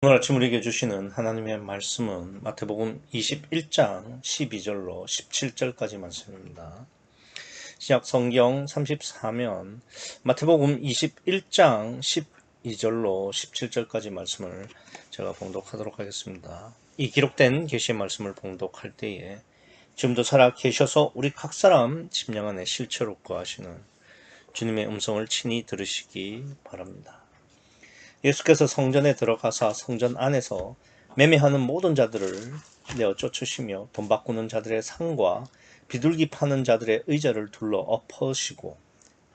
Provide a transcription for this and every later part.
오늘 아침 우리에게 주시는 하나님의 말씀은 마태복음 21장 12절로 17절까지 말씀입니다. 신약 성경 34면 마태복음 21장 12절로 17절까지 말씀을 제가 봉독하도록 하겠습니다. 이 기록된 계시의 말씀을 봉독할 때에 지금도 살아 계셔서 우리 각 사람 심령 안에 실체로 거하시는 주님의 음성을 친히 들으시기 바랍니다. 예수께서 성전에 들어가사 성전 안에서 매매하는 모든 자들을 내어 쫓으시며 돈 바꾸는 자들의 상과 비둘기 파는 자들의 의자를 둘러 엎으시고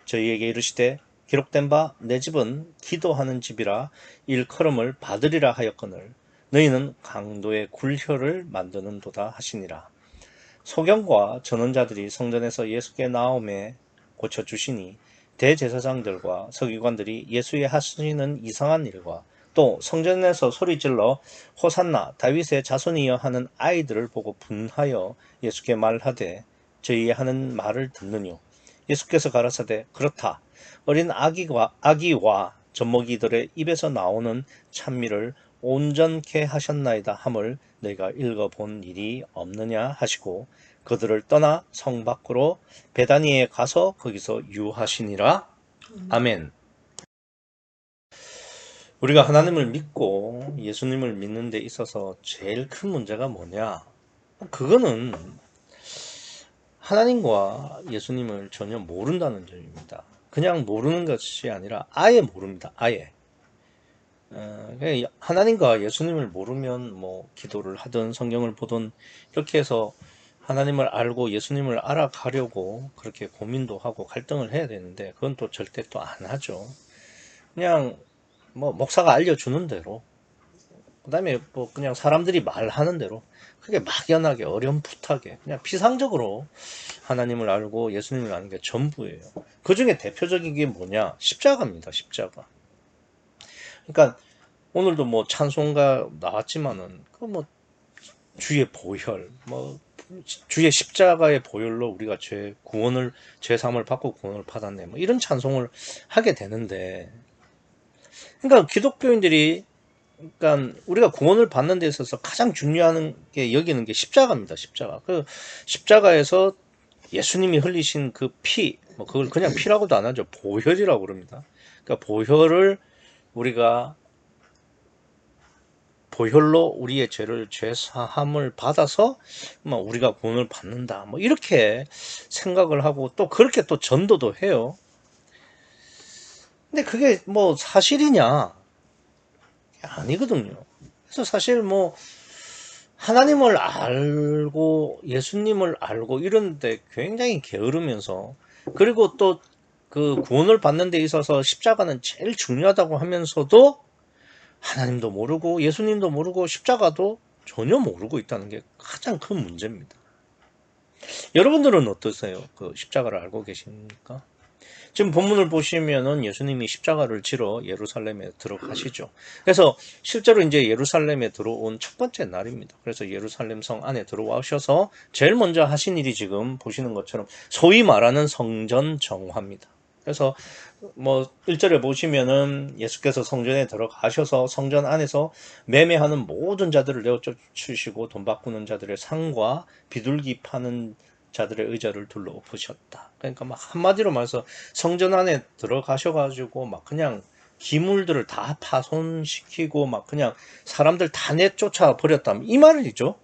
저희에게 이르시되 기록된 바 내 집은 기도하는 집이라 일컬음을 받으리라 하였거늘 너희는 강도의 굴혀를 만드는도다 하시니라. 소경과 전원자들이 성전에서 예수께 나오매 고쳐주시니 대제사장들과 서기관들이 예수의 하시는 이상한 일과 또 성전에서 소리질러 호산나 다윗의 자손이여 하는 아이들을 보고 분하여 예수께 말하되 저희의 하는 말을 듣느뇨. 예수께서 가라사대 그렇다. 어린 아기와 젖먹이들의 입에서 나오는 찬미를 온전케 하셨나이다 함을 너희가 읽어본 일이 없느냐 하시고 그들을 떠나 성 밖으로 베다니에 가서 거기서 유하시니라. 아멘. 우리가 하나님을 믿고 예수님을 믿는 데 있어서 제일 큰 문제가 뭐냐? 그거는 하나님과 예수님을 전혀 모른다는 점입니다. 그냥 모르는 것이 아니라 아예 모릅니다. 아예. 하나님과 예수님을 모르면 뭐 기도를 하든 성경을 보든 이렇게 해서 하나님을 알고 예수님을 알아가려고 그렇게 고민도 하고 갈등을 해야 되는데 그건 또 절대 또 안 하죠. 그냥 뭐 목사가 알려주는 대로 그 다음에 뭐 그냥 사람들이 말하는 대로 그게 막연하게 어렴풋하게 그냥 피상적으로 하나님을 알고 예수님을 아는 게 전부예요. 그 중에 대표적인 게 뭐냐? 십자가입니다. 십자가. 그러니까 오늘도 뭐 찬송가 나왔지만은 그 뭐 주의 보혈, 뭐 주의 십자가의 보혈로 우리가 죄 사함을 받고 구원을 받았네. 뭐 이런 찬송을 하게 되는데, 그러니까 기독교인들이 그러니까 우리가 구원을 받는 데 있어서 가장 중요한 게 여기는 게 십자가입니다. 십자가. 그 십자가에서 예수님이 흘리신 그 피, 뭐 그걸 그냥 피라고도 안 하죠. 보혈이라고 그럽니다. 그러니까 보혈을 우리가 보혈로 우리의 죄 사함을 받아서 뭐 우리가 구원을 받는다. 뭐 이렇게 생각을 하고 또 그렇게 또 전도도 해요. 근데 그게 뭐 사실이냐? 아니거든요. 그래서 사실 뭐 하나님을 알고 예수님을 알고 이런데 굉장히 게으르면서 그리고 또 그 구원을 받는 데 있어서 십자가는 제일 중요하다고 하면서도 하나님도 모르고 예수님도 모르고 십자가도 전혀 모르고 있다는 게 가장 큰 문제입니다. 여러분들은 어떠세요? 그 십자가를 알고 계십니까? 지금 본문을 보시면은 예수님이 십자가를 지러 예루살렘에 들어가시죠. 그래서 실제로 이제 예루살렘에 들어온 첫 번째 날입니다. 그래서 예루살렘 성 안에 들어와셔서 제일 먼저 하신 일이 지금 보시는 것처럼 소위 말하는 성전 정화입니다. 그래서 뭐 1절에 보시면은 예수께서 성전에 들어가셔서 성전 안에서 매매하는 모든 자들을 내어 쫓으시고 돈 바꾸는 자들의 상과 비둘기 파는 자들의 의자를 둘러 엎으셨다. 그러니까 막 한마디로 말해서 성전 안에 들어가셔가지고 막 그냥 기물들을 다 파손시키고 막 그냥 사람들 다 내쫓아 버렸다. 이 말이죠.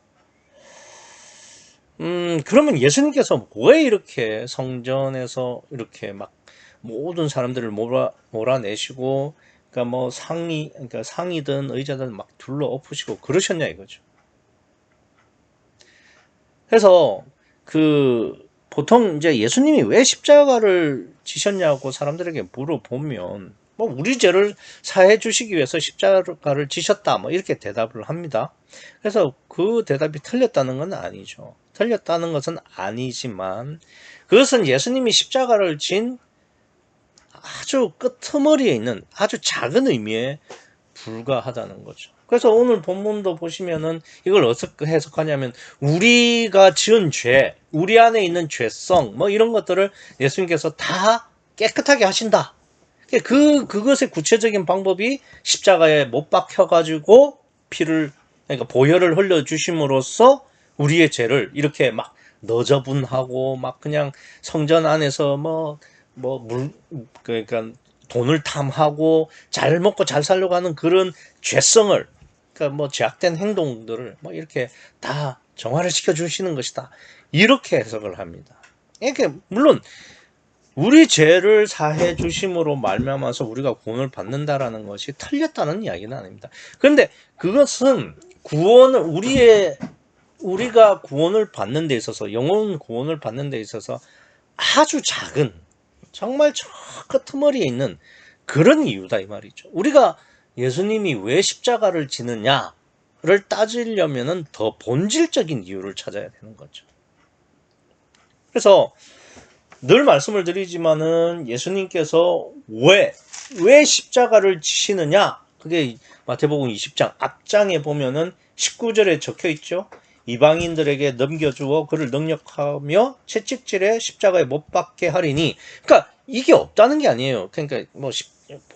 그러면 예수님께서 왜 이렇게 성전에서 이렇게 막 모든 사람들을 몰아내시고, 그러니까 뭐 그러니까 상이든 의자든 막 둘러 엎으시고 그러셨냐 이거죠. 그래서 보통 이제 예수님이 왜 십자가를 지셨냐고 사람들에게 물어보면 뭐 우리 죄를 사해 주시기 위해서 십자가를 지셨다 뭐 이렇게 대답을 합니다. 그래서 그 대답이 틀렸다는 건 아니죠. 틀렸다는 것은 아니지만 그것은 예수님이 십자가를 진 아주 끄트머리에 있는 아주 작은 의미에 불과하다는 거죠. 그래서 오늘 본문도 보시면은 이걸 어떻게 해석하냐면 우리가 지은 죄, 우리 안에 있는 죄성 뭐 이런 것들을 예수님께서 다 깨끗하게 하신다. 그것의 구체적인 방법이 십자가에 못 박혀가지고 그러니까 보혈을 흘려주심으로써 우리의 죄를 이렇게 막 너저분하고 막 그냥 성전 안에서 그러니까 돈을 탐하고 잘 먹고 잘 살려고 하는 그런 죄성을, 그러니까 죄악된 행동들을 이렇게 다 정화를 시켜주시는 것이다. 이렇게 해석을 합니다. 이렇게 물론 우리 죄를 사해 주심으로 말미암아서 우리가 구원을 받는다라는 것이 틀렸다는 이야기는 아닙니다. 그런데 그것은 우리가 구원을 받는 데 있어서, 영혼 구원을 받는 데 있어서 아주 작은, 정말 저 끄트머리에 있는 그런 이유다 이 말이죠. 우리가 예수님이 왜 십자가를 지느냐를 따지려면은 더 본질적인 이유를 찾아야 되는 거죠. 그래서 늘 말씀을 드리지만은 예수님께서 왜 십자가를 지시느냐? 그게 마태복음 20장 앞장에 보면은 19절에 적혀 있죠. 이방인들에게 넘겨주어 그를 능력하며 채찍질에 십자가에 못 박게 하리니. 그러니까 이게 없다는 게 아니에요. 그러니까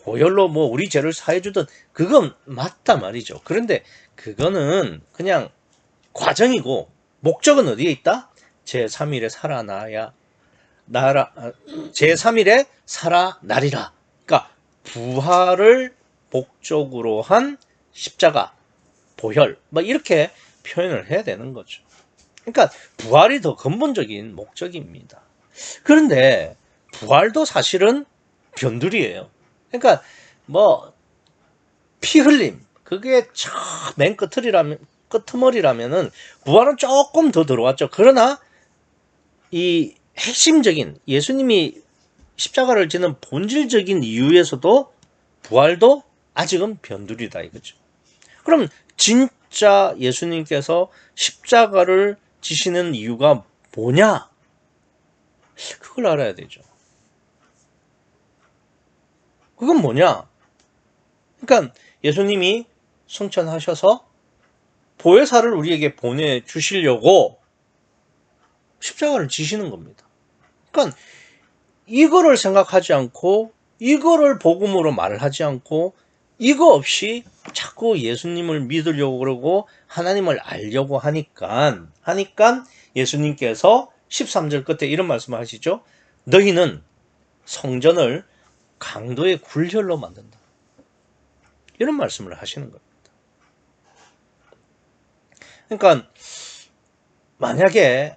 보혈로 우리 죄를 사해주던 그건 맞다 말이죠. 그런데 그거는 그냥 과정이고 목적은 어디에 있다? 제3일에 제3일에 살아나리라. 그러니까 부활을 목적으로 한 십자가, 보혈, 이렇게 표현을 해야 되는 거죠. 그러니까 부활이 더 근본적인 목적입니다. 그런데 부활도 사실은 변두리예요. 그러니까 피 흘림, 그게 맨 끄트머리라면은 부활은 조금 더 들어왔죠. 그러나 이 핵심적인 예수님이 십자가를 지는 본질적인 이유에서도 부활도 아직은 변두리다 이거죠. 그럼 진짜 예수님께서 십자가를 지시는 이유가 뭐냐? 그걸 알아야 되죠. 그건 뭐냐? 그러니까 예수님이 승천하셔서 보혜사를 우리에게 보내주시려고 십자가를 지시는 겁니다. 그러니까 이거를 생각하지 않고, 이거를 복음으로 말을 하지 않고, 이거 없이 자꾸 예수님을 믿으려고 그러고 하나님을 알려고 하니까 예수님께서 13절 끝에 이런 말씀을 하시죠. 너희는 성전을 강도의 굴혈로 만든다. 이런 말씀을 하시는 겁니다. 그러니까 만약에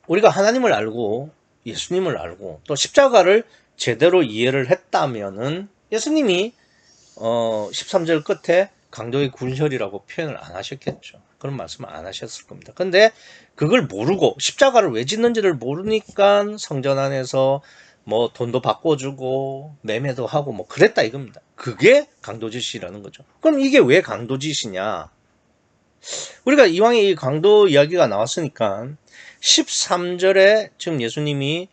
우리가 하나님을 알고 예수님을 알고 또 십자가를 제대로 이해를 했다면은 예수님이 13절 끝에 강도의 굴혈이라고 표현을 안 하셨겠죠. 그런 말씀을 안 하셨을 겁니다. 근데 그걸 모르고 십자가를 왜 짓는지를 모르니까 성전 안에서 돈도 바꿔주고 매매도 하고 그랬다 이겁니다. 그게 강도짓이라는 거죠. 그럼 이게 왜 강도짓이냐? 우리가 이왕에 이 강도 이야기가 나왔으니까 13절에 지금 예수님이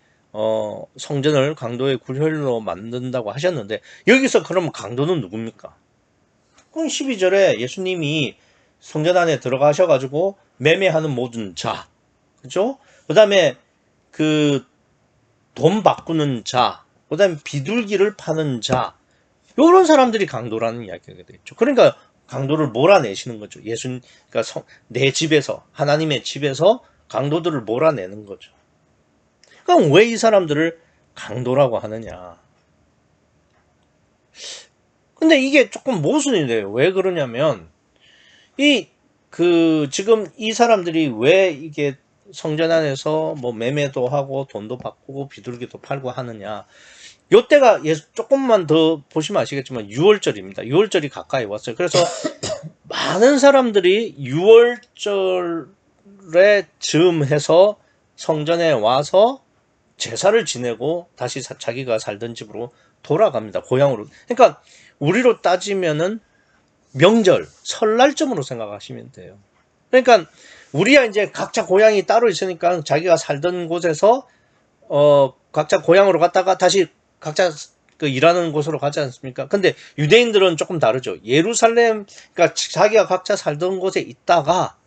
성전을 강도의 굴혈로 만든다고 하셨는데 여기서 그럼 강도는 누굽니까? 그럼 12절에 예수님이 성전 안에 들어가셔가지고 매매하는 모든 자, 그죠? 그 다음에 돈 바꾸는 자, 그 다음에 비둘기를 파는 자, 이런 사람들이 강도라는 이야기가 되죠. 그러니까 강도를 몰아내시는 거죠. 그러니까 내 집에서, 하나님의 집에서 강도들을 몰아내는 거죠. 그럼 왜 이 사람들을 강도라고 하느냐? 근데 이게 조금 모순이 돼요. 왜 그러냐면, 지금 이 사람들이 왜 이게 성전 안에서 매매도 하고 돈도 바꾸고 비둘기도 팔고 하느냐. 요때가 조금만 더 보시면 아시겠지만 6월절입니다. 6월절이 가까이 왔어요. 그래서 많은 사람들이 6월절에 즈음해서 성전에 와서 제사를 지내고 다시 자기가 살던 집으로 돌아갑니다. 고향으로. 그러니까 우리로 따지면은 명절, 설날쯤으로 생각하시면 돼요. 그러니까 우리야 이제 각자 고향이 따로 있으니까 자기가 살던 곳에서 각자 고향으로 갔다가 다시 각자 일하는 곳으로 가지 않습니까? 근데 유대인들은 조금 다르죠. 그러니까 자기가 각자 살던 곳에 있다가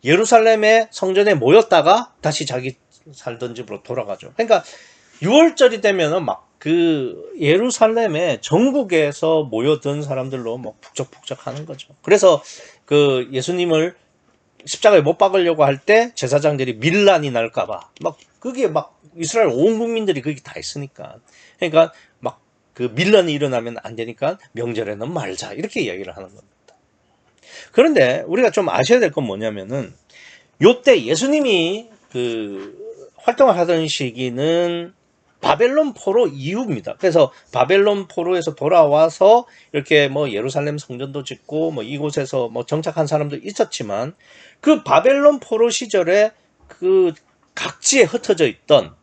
예루살렘의 성전에 모였다가 다시 자기 살던 집으로 돌아가죠. 그러니까 6월절이 되면은 막 그 예루살렘에 전국에서 모여든 사람들로 뭐 북적북적 하는 거죠. 그래서 그 예수님을 십자가에 못 박으려고 할 때 제사장들이 밀란이 날까봐 막 그게 막 이스라엘 온 국민들이 거기 다 있으니까, 그러니까 막 그 밀란이 일어나면 안 되니까 명절에는 말자 이렇게 이야기를 하는 겁니다. 그런데 우리가 좀 아셔야 될 건 뭐냐면은 요때 예수님이 그 활동을 하던 시기는 바벨론 포로 이후입니다. 그래서 바벨론 포로에서 돌아와서 이렇게 뭐 예루살렘 성전도 짓고 뭐 이곳에서 뭐 정착한 사람도 있었지만, 그 바벨론 포로 시절에 그 각지에 흩어져 있던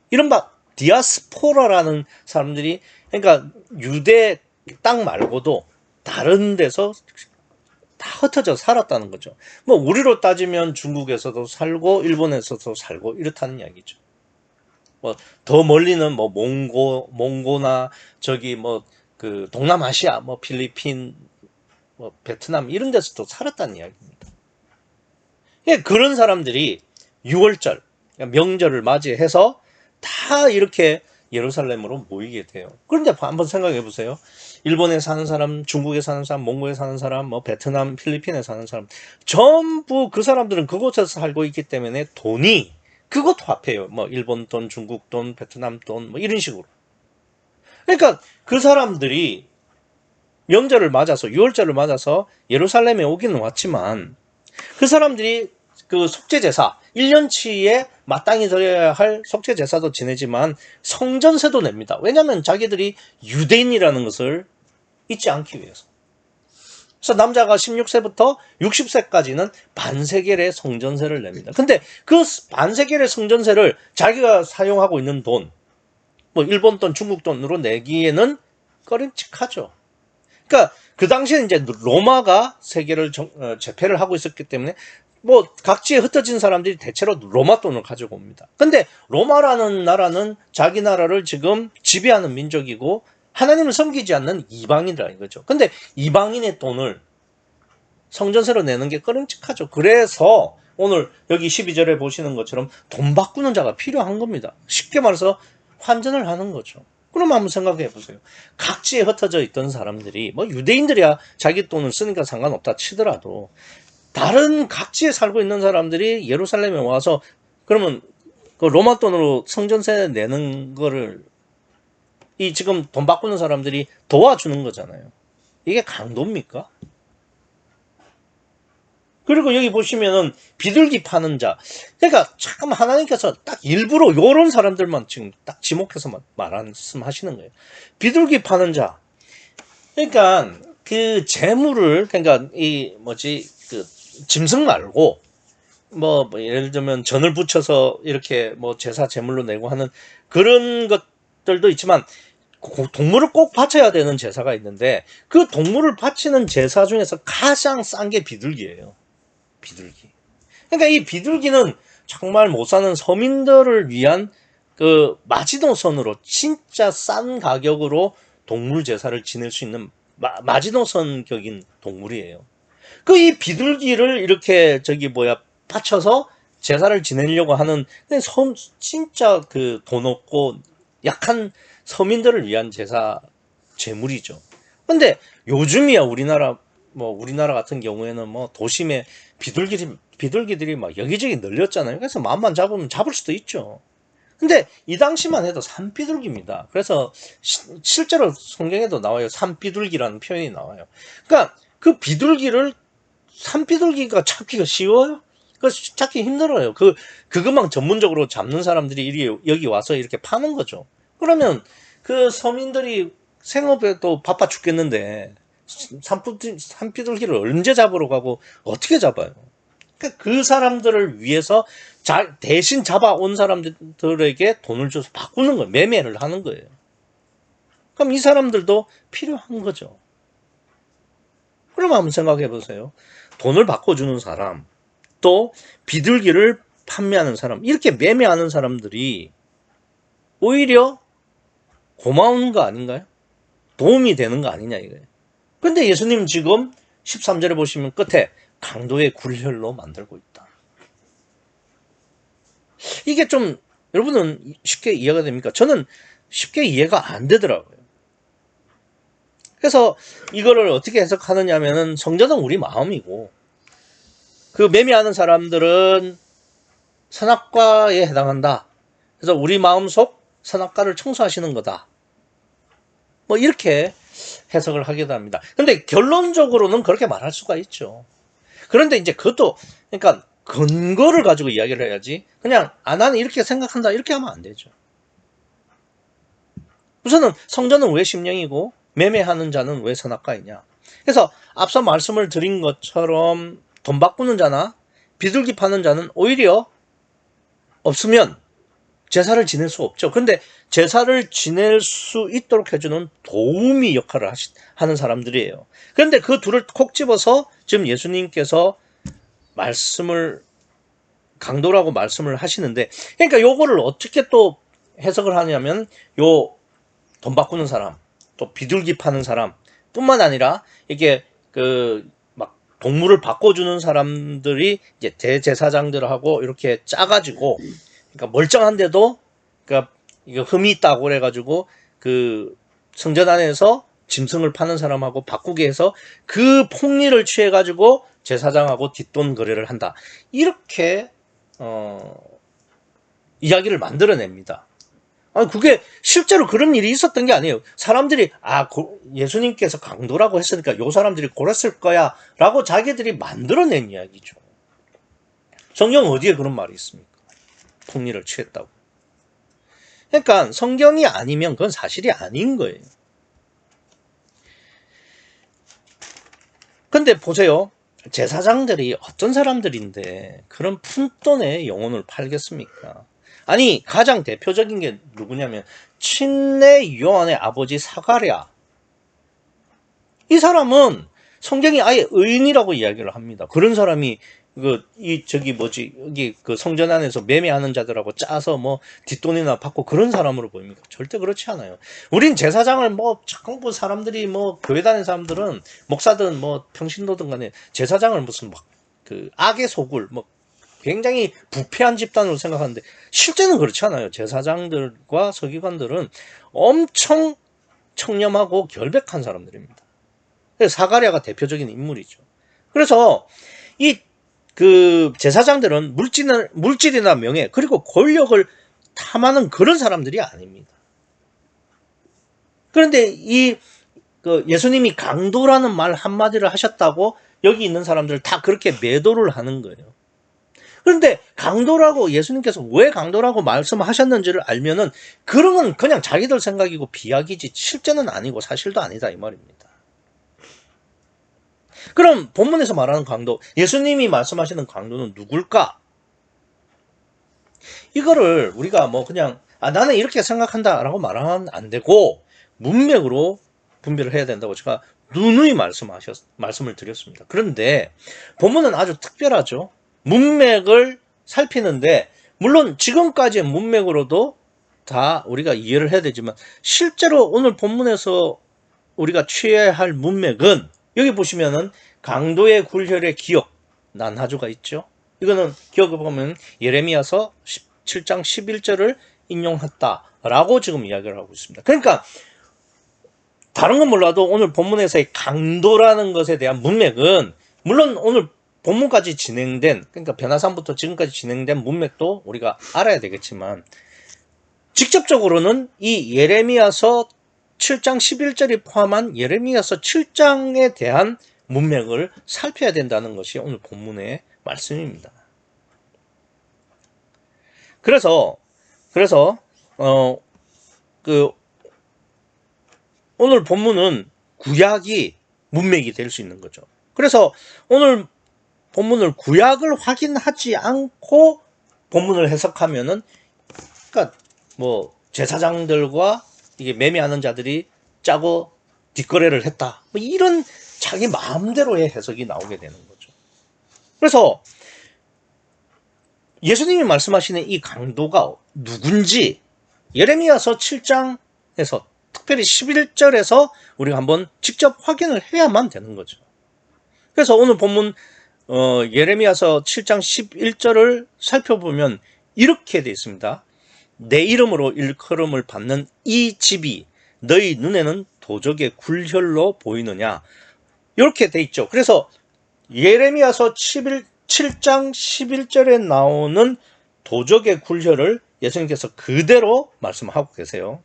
이른바 디아스포라라는 사람들이, 그러니까 유대 땅 말고도 다른 데서 다 흩어져 살았다는 거죠. 뭐 우리로 따지면 중국에서도 살고 일본에서도 살고 이렇다는 이야기죠. 뭐 더 멀리는 뭐 몽고나 저기 뭐 그 동남아시아 뭐 필리핀 뭐 베트남 이런 데서도 살았다는 이야기입니다. 예, 그런 사람들이 6월절 명절을 맞이해서 다 이렇게 예루살렘으로 모이게 돼요. 그런데 한번 생각해 보세요. 일본에 사는 사람, 중국에 사는 사람, 몽고에 사는 사람, 뭐 베트남, 필리핀에 사는 사람, 전부 그 사람들은 그곳에서 살고 있기 때문에 돈이 그것도 화폐예요. 뭐 일본 돈, 중국 돈, 베트남 돈, 뭐 이런 식으로. 그러니까 그 사람들이 명절을 맞아서 6월절을 맞아서 예루살렘에 오기는 왔지만, 그 사람들이 그 속죄제사 1년치에 마땅히 드려야 할 속죄제사도 지내지만 성전세도 냅니다. 왜냐하면 자기들이 유대인이라는 것을 잊지 않기 위해서. 그래서 남자가 16세부터 60세까지는 반세겔의 성전세를 냅니다. 근데 그 반세겔의 성전세를 자기가 사용하고 있는 돈, 뭐 일본 돈, 중국 돈으로 내기에는 꺼림칙하죠. 그러니까 그 당시에 이제 로마가 세계를 제패를 하고 있었기 때문에 뭐 각지에 흩어진 사람들이 대체로 로마 돈을 가지고 옵니다. 근데 로마라는 나라는 자기 나라를 지금 지배하는 민족이고 하나님을 섬기지 않는 이방인이라 이거죠. 근데 이방인의 돈을 성전세로 내는 게 꺼림칙하죠. 그래서 오늘 여기 12절에 보시는 것처럼 돈 바꾸는 자가 필요한 겁니다. 쉽게 말해서 환전을 하는 거죠. 그럼 한번 생각해 보세요. 각지에 흩어져 있던 사람들이 뭐 유대인들이야 자기 돈을 쓰니까 상관없다 치더라도 다른 각지에 살고 있는 사람들이 예루살렘에 와서 그러면 그 로마 돈으로 성전세 내는 거를 이 지금 돈 바꾸는 사람들이 도와주는 거잖아요. 이게 강도입니까? 그리고 여기 보시면은 비둘기 파는 자. 그러니까 참 하나님께서 딱 일부러 요런 사람들만 지금 딱 지목해서 말씀하시는 거예요. 비둘기 파는 자. 그러니까 그 재물을, 그러니까 이 뭐지 그 짐승 말고 뭐 예를 들면 전을 붙여서 이렇게 뭐 제사 제물로 내고 하는 그런 것들도 있지만 동물을 꼭 바쳐야 되는 제사가 있는데, 그 동물을 바치는 제사 중에서 가장 싼 게 비둘기예요. 비둘기. 그러니까 이 비둘기는 정말 못 사는 서민들을 위한 그 마지노선으로 진짜 싼 가격으로 동물 제사를 지낼 수 있는 마지노선격인 동물이에요. 그 이 비둘기를 이렇게 바쳐서 제사를 지내려고 하는 진짜 그 돈 없고 약한 서민들을 위한 제사 제물이죠. 근데 요즘이야 우리나라 같은 경우에는 뭐 도심에 비둘기들이 막 여기저기 널렸잖아요. 그래서 마음만 잡으면 잡을 수도 있죠. 근데 이 당시만 해도 산비둘기입니다. 그래서 실제로 성경에도 나와요. 산비둘기라는 표현이 나와요. 그러니까 그 산비둘기가 찾기가 쉬워요? 찾기 힘들어요. 그것만 전문적으로 잡는 사람들이 여기 와서 이렇게 파는 거죠. 그러면 그 서민들이 생업에도 바빠 죽겠는데 산비둘기를 언제 잡으러 가고 어떻게 잡아요? 그러니까 그 사람들을 위해서 대신 잡아온 사람들에게 돈을 줘서 바꾸는 거예요. 매매를 하는 거예요. 그럼 이 사람들도 필요한 거죠. 그럼 한번 생각해 보세요. 돈을 바꿔주는 사람, 또 비둘기를 판매하는 사람, 이렇게 매매하는 사람들이 오히려 고마운 거 아닌가요? 도움이 되는 거 아니냐 이거예요. 근데 예수님 지금 13절에 보시면 끝에 강도의 굴혈로 만들고 있다. 이게 좀 여러분은 쉽게 이해가 됩니까? 저는 쉽게 이해가 안 되더라고요. 그래서 이거를 어떻게 해석하느냐 하면은 성전은 우리 마음이고 그 매매하는 사람들은 선악과에 해당한다. 그래서 우리 마음속 선악과를 청소하시는 거다. 뭐 이렇게 해석을 하기도 합니다. 근데 결론적으로는 그렇게 말할 수가 있죠. 그런데 이제 그것도 그러니까 근거를 가지고 이야기를 해야지 그냥 나는 이렇게 생각한다 이렇게 하면 안 되죠. 우선은 성전은 왜 심령이고 매매하는 자는 왜 선악과이냐. 그래서 앞서 말씀을 드린 것처럼 돈 바꾸는 자나 비둘기 파는 자는 오히려 없으면 제사를 지낼 수 없죠. 근데 제사를 지낼 수 있도록 해주는 도우미 역할을 하는 사람들이에요. 그런데 그 둘을 콕 집어서 지금 예수님께서 말씀을 강도라고 말씀을 하시는데, 그러니까 요거를 어떻게 또 해석을 하냐면 요 돈 바꾸는 사람, 또 비둘기 파는 사람 뿐만 아니라 이게 그 막 동물을 바꿔주는 사람들이 이제 대제사장들하고 이렇게 짜가지고 그러니까 멀쩡한데도 그러니까 이거 흠이 있다고 그래가지고 그 성전 안에서 짐승을 파는 사람하고 바꾸게 해서 그 폭리를 취해가지고 제사장하고 뒷돈 거래를 한다. 이렇게 이야기를 만들어냅니다. 아니 그게 실제로 그런 일이 있었던 게 아니에요. 사람들이 예수님께서 강도라고 했으니까 요 사람들이 그랬을 거야 라고 자기들이 만들어낸 이야기죠. 성경 어디에 그런 말이 있습니까? 폭리를 취했다고. 그러니까 성경이 아니면 그건 사실이 아닌 거예요. 근데 보세요. 제사장들이 어떤 사람들인데 그런 푼돈에 영혼을 팔겠습니까? 아니 가장 대표적인 게 누구냐면 친내 요한의 아버지 사가랴. 이 사람은 성경이 아예 의인이라고 이야기를 합니다. 그런 사람이 여기 그 성전 안에서 매매하는 자들하고 짜서 뭐 뒷돈이나 받고 그런 사람으로 보입니까? 절대 그렇지 않아요. 우린 제사장을 전부 사람들이 교회 다니는 사람들은 목사든 평신도든 간에 제사장을 무슨 악의 소굴 굉장히 부패한 집단으로 생각하는데 실제는 그렇지 않아요. 제사장들과 서기관들은 엄청 청렴하고 결백한 사람들입니다. 그래서 사가랴가 대표적인 인물이죠. 그래서 그 제사장들은 물질이나 명예 그리고 권력을 탐하는 그런 사람들이 아닙니다. 그런데 예수님이 강도라는 말 한마디를 하셨다고 여기 있는 사람들 다 그렇게 매도를 하는 거예요. 그런데 강도라고 예수님께서 왜 강도라고 말씀하셨는지를 알면은 그런 건 그냥 자기들 생각이고 비약이지 실제는 아니고 사실도 아니다 이 말입니다. 그럼 본문에서 말하는 강도, 예수님이 말씀하시는 강도는 누굴까? 이거를 우리가 그냥 나는 이렇게 생각한다 라고 말하면 안 되고 문맥으로 분별을 해야 된다고 제가 누누이 말씀을 드렸습니다. 그런데 본문은 아주 특별하죠. 문맥을 살피는데 물론 지금까지의 문맥으로도 다 우리가 이해를 해야 되지만 실제로 오늘 본문에서 우리가 취해야 할 문맥은 여기 보시면은 강도의 굴혈의 기억 난하조가 있죠. 이거는 기억해 보면 예레미야서 17장 11절을 인용했다라고 지금 이야기를 하고 있습니다. 그러니까 다른 건 몰라도 오늘 본문에서의 강도라는 것에 대한 문맥은 물론 오늘 본문까지 진행된 그러니까 변화산부터 지금까지 진행된 문맥도 우리가 알아야 되겠지만 직접적으로는 이 예레미야서 7장 11절이 포함한 예레미야서 7장에 대한 문맥을 살펴야 된다는 것이 오늘 본문의 말씀입니다. 그래서 오늘 본문은 구약이 문맥이 될 수 있는 거죠. 그래서 오늘 본문을 구약을 확인하지 않고 본문을 해석하면은 그러니까 제사장들과 이게 매매하는 자들이 짜고 뒷거래를 했다. 이런 자기 마음대로의 해석이 나오게 되는 거죠. 그래서 예수님이 말씀하시는 이 강도가 누군지 예레미야서 7장에서 특별히 11절에서 우리가 한번 직접 확인을 해야만 되는 거죠. 그래서 오늘 본문 예레미야서 7장 11절을 살펴보면 이렇게 되어 있습니다. 내 이름으로 일컬음을 받는 이 집이 너희 눈에는 도적의 굴혈로 보이느냐, 이렇게 돼 있죠. 그래서 예레미야서 7장 11절에 나오는 도적의 굴혈을 예수님께서 그대로 말씀하고 계세요.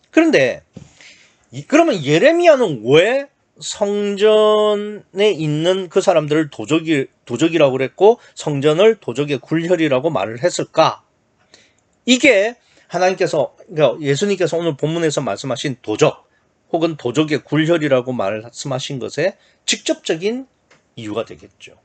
그런데 그러면 예레미야는 왜 성전에 있는 그 사람들을 도적이라고 그랬고 성전을 도적의 굴혈이라고 말을 했을까? 이게 하나님께서, 그러니까 예수님께서 오늘 본문에서 말씀하신 도적 혹은 도적의 굴혈이라고 말씀하신 것에 직접적인 이유가 되겠죠.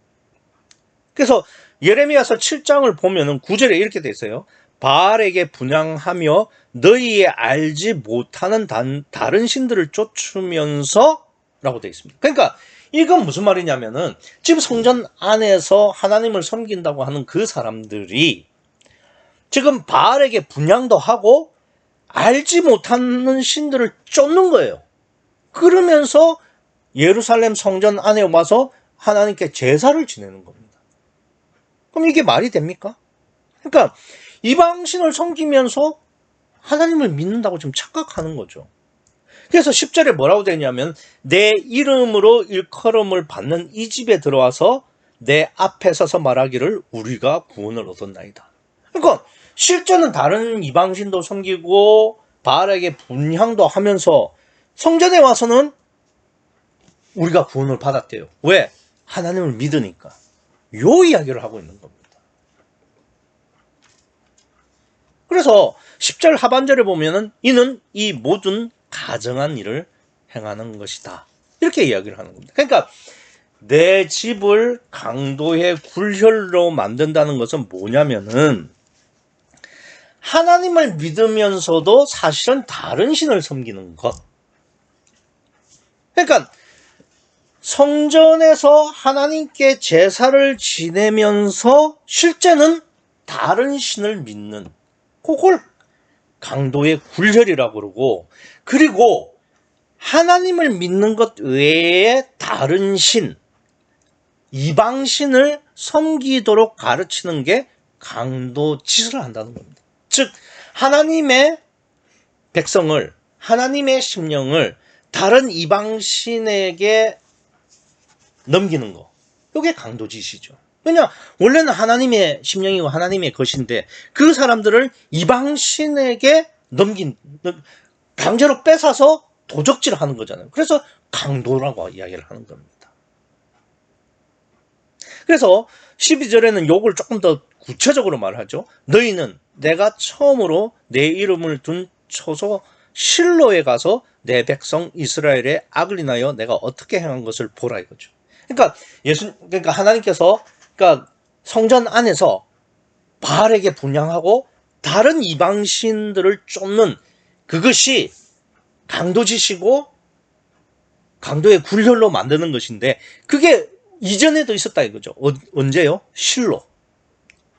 그래서 예레미야서 7장을 보면은 9절에 이렇게 돼 있어요. 바알에게 분향하며 너희의 알지 못하는 다른 신들을 쫓으면서 라고 되어 있습니다. 그러니까 이건 무슨 말이냐면은 지금 성전 안에서 하나님을 섬긴다고 하는 그 사람들이 지금 바알에게 분향도 하고 알지 못하는 신들을 쫓는 거예요. 그러면서 예루살렘 성전 안에 와서 하나님께 제사를 지내는 겁니다. 그럼 이게 말이 됩니까? 그러니까 이방신을 섬기면서 하나님을 믿는다고 지금 착각하는 거죠. 그래서 10절에 뭐라고 되냐면 내 이름으로 일컬음을 받는 이 집에 들어와서 내 앞에 서서 말하기를 우리가 구원을 얻었나이다. 그러니까 실제는 다른 이방신도 섬기고 바알에게 분향도 하면서 성전에 와서는 우리가 구원을 받았대요. 왜? 하나님을 믿으니까. 요 이야기를 하고 있는 겁니다. 그래서 10절 하반절에 보면은 이는 이 모든 가정한 일을 행하는 것이다. 이렇게 이야기를 하는 겁니다. 그러니까 내 집을 강도의 굴혈로 만든다는 것은 뭐냐면은 하나님을 믿으면서도 사실은 다른 신을 섬기는 것. 그러니까 성전에서 하나님께 제사를 지내면서 실제는 다른 신을 믿는, 그걸 강도의 굴혈이라고 그러고, 그리고 하나님을 믿는 것 외에 다른 신, 이방신을 섬기도록 가르치는 게 강도짓을 한다는 겁니다. 즉 하나님의 백성을, 하나님의 심령을 다른 이방신에게 넘기는 거, 이게 강도짓이죠. 왜냐, 원래는 하나님의 심령이고 하나님의 것인데 그 사람들을 이방신에게 강제로 뺏어서 도적질을 하는 거잖아요. 그래서 강도라고 이야기를 하는 겁니다. 그래서 12절에는 요걸 조금 더 구체적으로 말하죠. 너희는 내가 처음으로 내 이름을 둔 초소 실로에 가서 내 백성 이스라엘의 악을 인하여 내가 어떻게 행한 것을 보라 이거죠. 그러니까 하나님께서 성전 안에서 바알에게 분향하고 다른 이방신들을 쫓는 그것이 강도짓이고 강도의 굴혈로 만드는 것인데 그게 이전에도 있었다 이거죠. 언제요? 실로.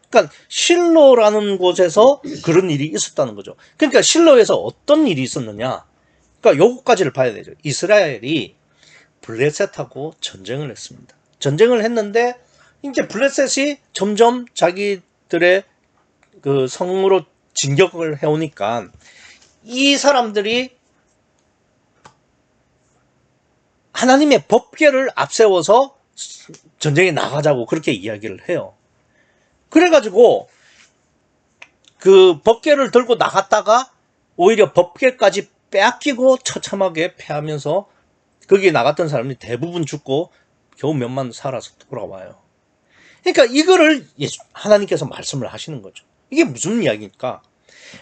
그러니까 실로라는 곳에서 그런 일이 있었다는 거죠. 그러니까 실로에서 어떤 일이 있었느냐? 그러니까 요거까지를 봐야 되죠. 이스라엘이 블레셋하고 전쟁을 했습니다. 전쟁을 했는데 이제 블레셋이 점점 자기들의 그 성으로 진격을 해오니까 이 사람들이 하나님의 법궤를 앞세워서 전쟁에 나가자고 그렇게 이야기를 해요. 그래가지고 그 법궤를 들고 나갔다가 오히려 법궤까지 빼앗기고 처참하게 패하면서 거기에 나갔던 사람이 대부분 죽고 겨우 몇만 살아서 돌아와요. 그러니까 이거를 하나님께서 말씀을 하시는 거죠. 이게 무슨 이야기입니까?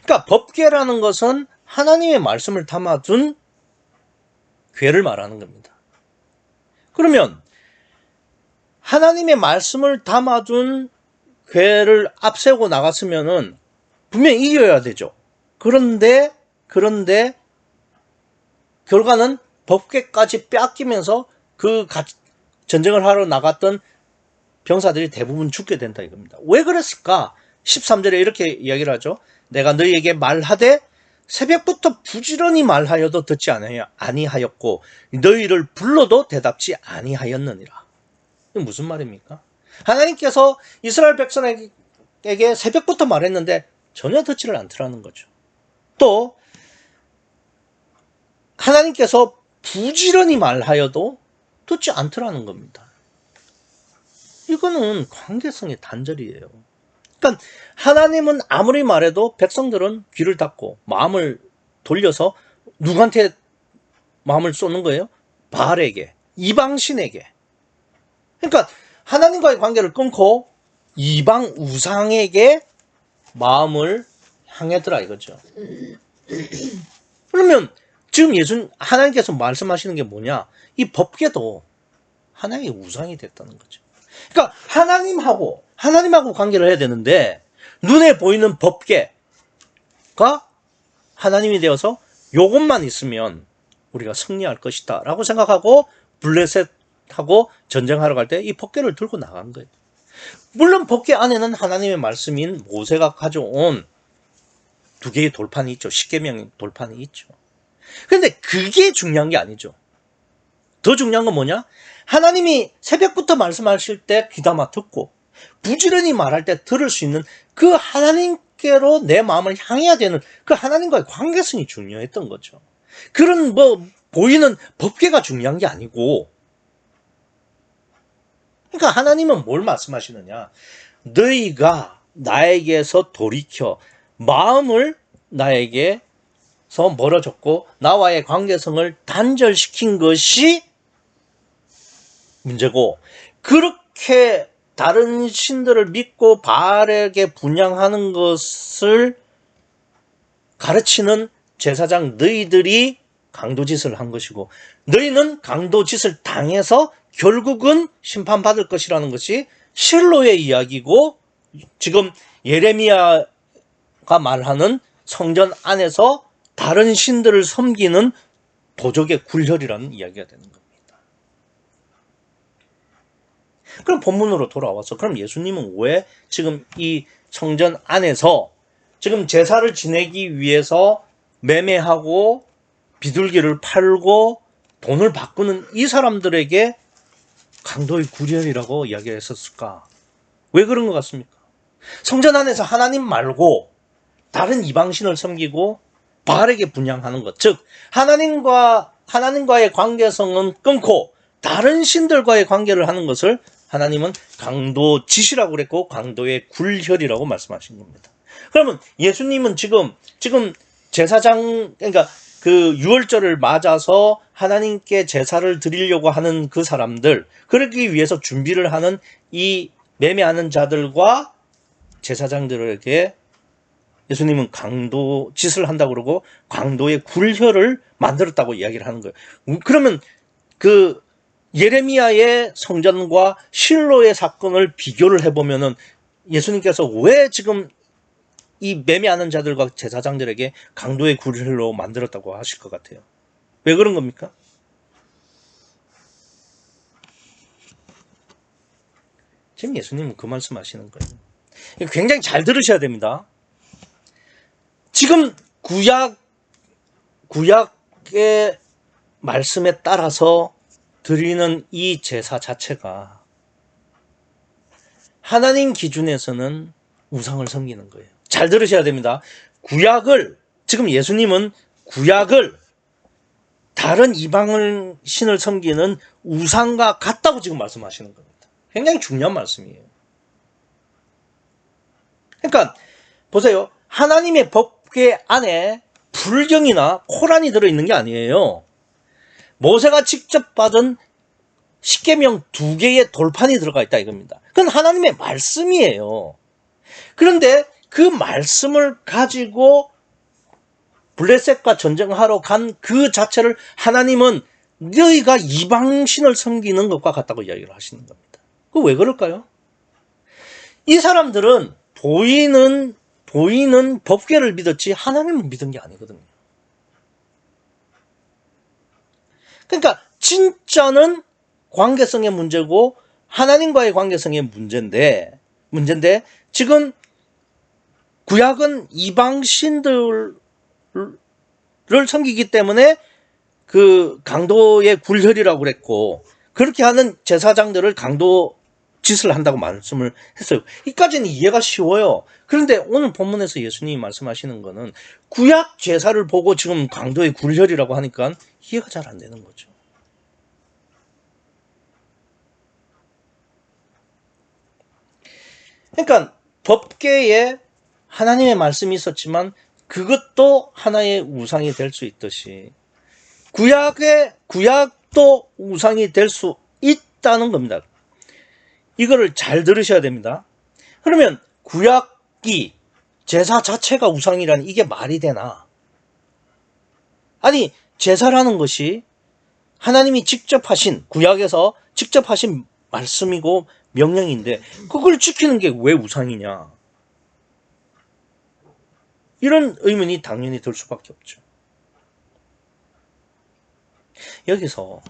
그러니까 법궤라는 것은 하나님의 말씀을 담아둔 궤를 말하는 겁니다. 그러면 하나님의 말씀을 담아둔 궤를 앞세우고 나갔으면은 분명히 이겨야 되죠. 그런데 결과는 법궤까지 빼앗기면서 그 전쟁을 하러 나갔던 병사들이 대부분 죽게 된다 이겁니다. 왜 그랬을까? 13절에 이렇게 이야기를 하죠. 내가 너희에게 말하되 새벽부터 부지런히 말하여도 듣지 아니하였고 너희를 불러도 대답지 아니하였느니라. 이게 무슨 말입니까? 하나님께서 이스라엘 백성에게 새벽부터 말했는데 전혀 듣지를 않더라는 거죠. 또 하나님께서 부지런히 말하여도 듣지 않더라는 겁니다. 이거는 관계성의 단절이에요. 그러니까 하나님은 아무리 말해도 백성들은 귀를 닫고 마음을 돌려서 누구한테 마음을 쏟는 거예요? 바알에게, 이방신에게. 그러니까 하나님과의 관계를 끊고 이방 우상에게 마음을 향하더라 이거죠. 그러면 지금 하나님께서 말씀하시는 게 뭐냐? 이 법궤도 하나의 우상이 됐다는 거죠. 그러니까 하나님하고 관계를 해야 되는데 눈에 보이는 법궤가 하나님이 되어서 요것만 있으면 우리가 승리할 것이다 라고 생각하고 블레셋하고 전쟁하러 갈 때 이 법궤를 들고 나간 거예요. 물론 법궤 안에는 하나님의 말씀인 모세가 가져온 2개의 돌판이 있죠. 10계명의 돌판이 있죠. 그런데 그게 중요한 게 아니죠. 더 중요한 건 뭐냐? 하나님이 새벽부터 말씀하실 때 귀담아 듣고 부지런히 말할 때 들을 수 있는 그 하나님께로 내 마음을 향해야 되는 그 하나님과의 관계성이 중요했던 거죠. 그런 보이는 법궤가 중요한 게 아니고, 그러니까 하나님은 뭘 말씀하시느냐? 너희가 나에게서 돌이켜 마음을 나에게서 멀어졌고 나와의 관계성을 단절시킨 것이 문제고, 그렇게 다른 신들을 믿고 바알에게 분향하는 것을 가르치는 제사장 너희들이 강도짓을 한 것이고, 너희는 강도짓을 당해서 결국은 심판받을 것이라는 것이 실로의 이야기고, 지금 예레미야가 말하는 성전 안에서 다른 신들을 섬기는 도적의 굴혈이라는 이야기가 되는 겁니다. 그럼 본문으로 돌아와서, 그럼 예수님은 왜 지금 이 성전 안에서 지금 제사를 지내기 위해서 매매하고 비둘기를 팔고 돈을 바꾸는 이 사람들에게 강도의 굴혈이라고 이야기했었을까? 왜 그런 것 같습니까? 성전 안에서 하나님 말고 다른 이방신을 섬기고 바알에게 분향하는 것, 즉 하나님과의 관계성은 끊고 다른 신들과의 관계를 하는 것을 하나님은 강도짓이라고 그랬고 강도의 굴혈이라고 말씀하신 겁니다. 그러면 예수님은 지금 제사장, 그러니까 그 유월절을 맞아서 하나님께 제사를 드리려고 하는 그 사람들, 그러기 위해서 준비를 하는 이 매매하는 자들과 제사장들에게 예수님은 강도짓을 한다고 그러고 강도의 굴혈을 만들었다고 이야기를 하는 거예요. 그러면 그 예레미야의 성전과 실로의 사건을 비교를 해보면은 예수님께서 왜 지금 이 매매하는 자들과 제사장들에게 강도의 굴혈로 만들었다고 하실 것 같아요? 왜 그런 겁니까? 지금 예수님은 그 말씀 하시는 거예요. 굉장히 잘 들으셔야 됩니다. 지금 구약의 말씀에 따라서 드리는 이 제사 자체가 하나님 기준에서는 우상을 섬기는 거예요. 잘 들으셔야 됩니다. 지금 예수님은 구약을 다른 이방을 신을 섬기는 우상과 같다고 지금 말씀하시는 겁니다. 굉장히 중요한 말씀이에요. 그러니까 보세요. 하나님의 법궤 안에 불경이나 코란이 들어있는 게 아니에요. 모세가 직접 받은 10계명 2개의 돌판이 들어가 있다 이겁니다. 그건 하나님의 말씀이에요. 그런데 그 말씀을 가지고 블레셋과 전쟁하러 간 그 자체를 하나님은 너희가 이방신을 섬기는 것과 같다고 이야기를 하시는 겁니다. 그 왜 그럴까요? 이 사람들은 보이는 법궤를 믿었지 하나님을 믿은 게 아니거든요. 그러니까 진짜는 관계성의 문제고 하나님과의 관계성의 문제인데 지금 구약은 이방신들을 섬기기 때문에 그 강도의 굴혈이라고 그랬고, 그렇게 하는 제사장들을 강도 짓을 한다고 말씀을 했어요. 이까지는 이해가 쉬워요. 그런데 오늘 본문에서 예수님이 말씀하시는 거는 구약 제사를 보고 지금 강도의 굴혈이라고 하니까 이해가 잘 안 되는 거죠. 그러니까 법궤에 하나님의 말씀이 있었지만 그것도 하나의 우상이 될 수 있듯이 구약도 우상이 될 수 있다는 겁니다. 이거를 잘 들으셔야 됩니다. 그러면 구약이 제사 자체가 우상이라니 이게 말이 되나? 아니, 제사라는 것이 하나님이 직접 하신, 구약에서 직접 하신 말씀이고 명령인데 그걸 지키는 게 왜 우상이냐? 이런 의문이 당연히 들 수밖에 없죠. 여기서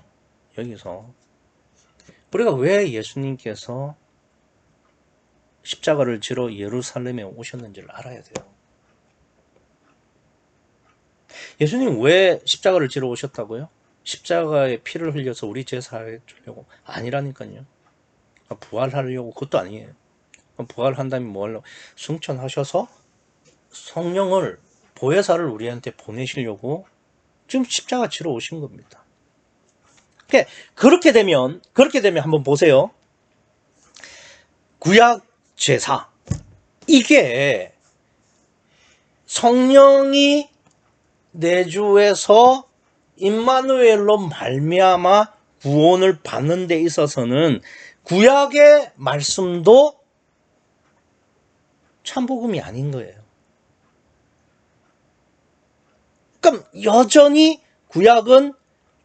우리가 왜 예수님께서 십자가를 지러 예루살렘에 오셨는지를 알아야 돼요. 예수님 왜 십자가를 지러 오셨다고요? 십자가에 피를 흘려서 우리 죄 사해 주려고? 아니라니까요. 부활하려고? 그것도 아니에요. 부활한다면 뭐 하려고? 승천하셔서 성령을, 보혜사를 우리한테 보내시려고 지금 십자가 지러 오신 겁니다. 그렇게 되면 한번 보세요. 구약 제사, 이게 성령이 내주에서 임마누엘로 말미암아 구원을 받는 데 있어서는 구약의 말씀도 참복음이 아닌 거예요. 그럼 여전히 구약은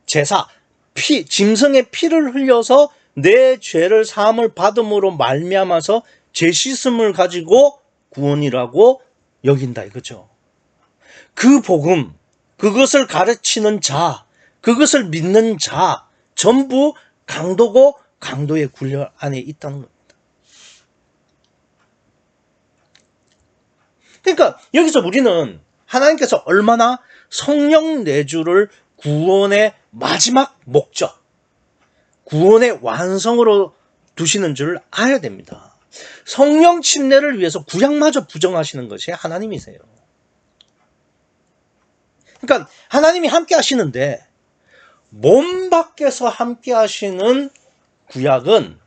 제사, 짐승의 피를 흘려서 내 죄를 사함을 받음으로 말미암아서 죄 씻음을 가지고 구원이라고 여긴다 이거죠. 그 복음, 그것을 가르치는 자, 그것을 믿는 자 전부 강도고 강도의 굴려 안에 있다는 겁니다. 그러니까 여기서 우리는 하나님께서 얼마나 성령 내주를 구원의 마지막 목적, 구원의 완성으로 두시는 줄 알아야 됩니다. 성령 침례를 위해서 구약마저 부정하시는 것이 하나님이세요. 그러니까 하나님이 함께 하시는데 몸 밖에서 함께 하시는 구약은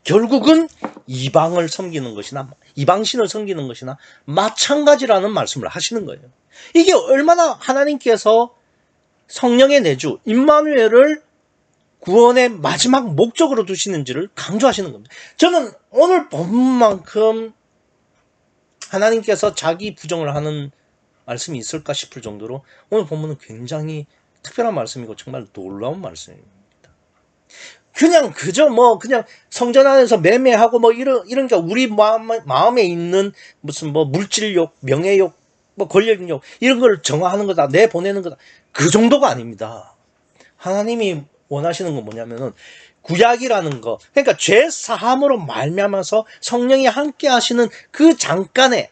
결국은 이방을 섬기는 것이나 이방신을 섬기는 것이나 마찬가지라는 말씀을 하시는 거예요. 이게 얼마나 하나님께서 성령의 내주 임마누엘을 구원의 마지막 목적으로 두시는지를 강조하시는 겁니다. 저는 오늘 본문만큼 하나님께서 자기 부정을 하는 말씀이 있을까 싶을 정도로 오늘 본문은 굉장히 특별한 말씀이고 정말 놀라운 말씀입니다. 그냥 그냥 성전 안에서 매매하고 이런 게 우리 마음에 있는 무슨 물질욕, 명예욕, 권력욕 이런 걸 정화하는 거다, 내보내는 거다, 그 정도가 아닙니다. 하나님이 원하시는 건 뭐냐면은 구약이라는 거, 그러니까 죄 사함으로 말미암아서 성령이 함께 하시는 그 잠깐의